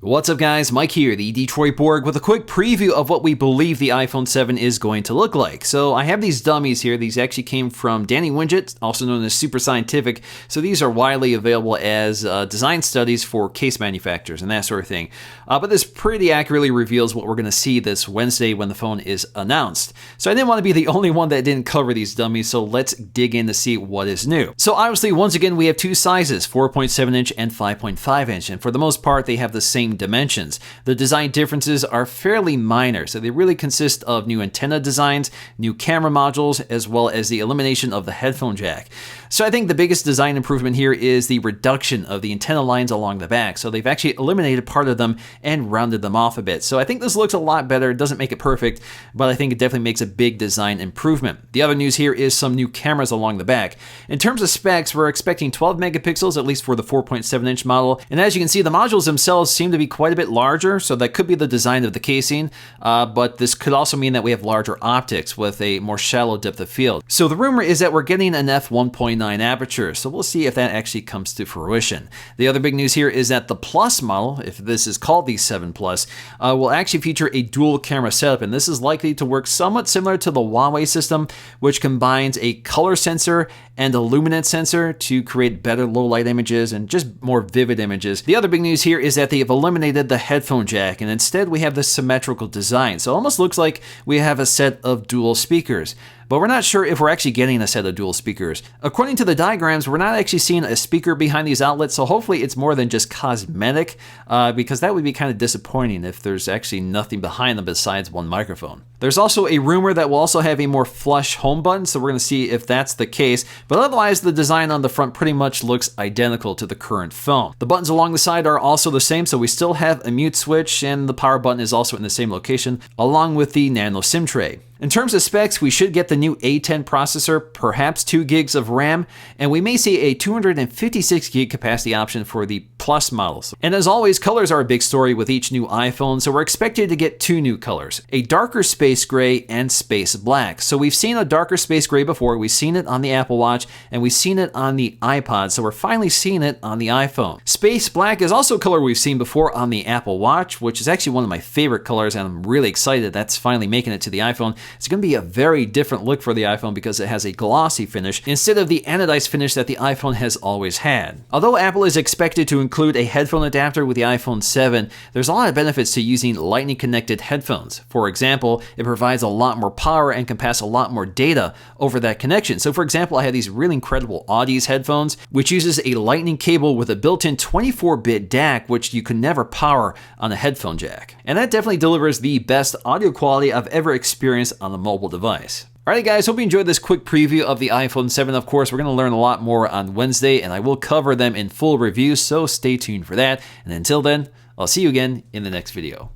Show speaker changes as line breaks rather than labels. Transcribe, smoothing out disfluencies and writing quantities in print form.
What's up guys, Mike here, the Detroit Borg, with a quick preview of what we believe the iPhone 7 is going to look like. So I have these dummies here. These actually came from Danny Winget, also known as Super Scientific. So these are widely available as design studies for case manufacturers and that sort of thing. But this pretty accurately reveals what we're going to see this Wednesday when the phone is announced. So I didn't want to be the only one that didn't cover these dummies, so let's dig in to see what is new. So obviously, once again, we have two sizes, 4.7 inch and 5.5 inch, and for the most part, they have the same dimensions. The design differences are fairly minor, so they really consist of new antenna designs, new camera modules, as well as the elimination of the headphone jack. So I think the biggest design improvement here is the reduction of the antenna lines along the back. So they've actually eliminated part of them and rounded them off a bit. So I think this looks a lot better. It doesn't make it perfect, but I think it definitely makes a big design improvement. The other news here is some new cameras along the back. In terms of specs, we're expecting 12 megapixels, at least for the 4.7 inch model. And as you can see, the modules themselves seem to be quite a bit larger, so that could be the design of the casing, but this could also mean that we have larger optics with a more shallow depth of field. So the rumor is that we're getting an f1.9 aperture, so we'll see if that actually comes to fruition. The other big news here is that the Plus model, if this is called the 7 Plus, will actually feature a dual camera setup, and this is likely to work somewhat similar to the Huawei system, which combines a color sensor and a luminance sensor to create better low light images and just more vivid images. The other big news here is that they've eliminated the headphone jack, and instead we have this symmetrical design. So it almost looks like we have a set of dual speakers. But we're not sure if we're actually getting a set of dual speakers. According to the diagrams, we're not actually seeing a speaker behind these outlets, so hopefully it's more than just cosmetic, because that would be kind of disappointing if there's actually nothing behind them besides one microphone. There's also a rumor that we'll also have a more flush home button, so we're going to see if that's the case, but otherwise the design on the front pretty much looks identical to the current phone. The buttons along the side are also the same, so we still have a mute switch, and the power button is also in the same location, along with the nano SIM tray. In terms of specs, we should get the new A10 processor, perhaps 2 gigs of RAM, and we may see a 256 gig capacity option for the Plus models. And as always, colors are a big story with each new iPhone, so we're expected to get 2 new colors, a darker space gray and space black. So we've seen a darker space gray before, we've seen it on the Apple Watch, and we've seen it on the iPod, so we're finally seeing it on the iPhone. Space black is also a color we've seen before on the Apple Watch, which is actually one of my favorite colors, and I'm really excited that's finally making it to the iPhone. It's going to be a very different look for the iPhone because it has a glossy finish instead of the anodized finish that the iPhone has always had. Although Apple is expected to include a headphone adapter with the iPhone 7, there's a lot of benefits to using lightning connected headphones. For example, it provides a lot more power and can pass a lot more data over that connection. So for example, I have these really incredible Audis headphones, which uses a lightning cable with a built-in 24-bit DAC, which you could never power on a headphone jack. And that definitely delivers the best audio quality I've ever experienced on a mobile device. Alright guys, hope you enjoyed this quick preview of the iPhone 7. Of course, we're going to learn a lot more on Wednesday, and I will cover them in full review, so stay tuned for that. And until then, I'll see you again in the next video.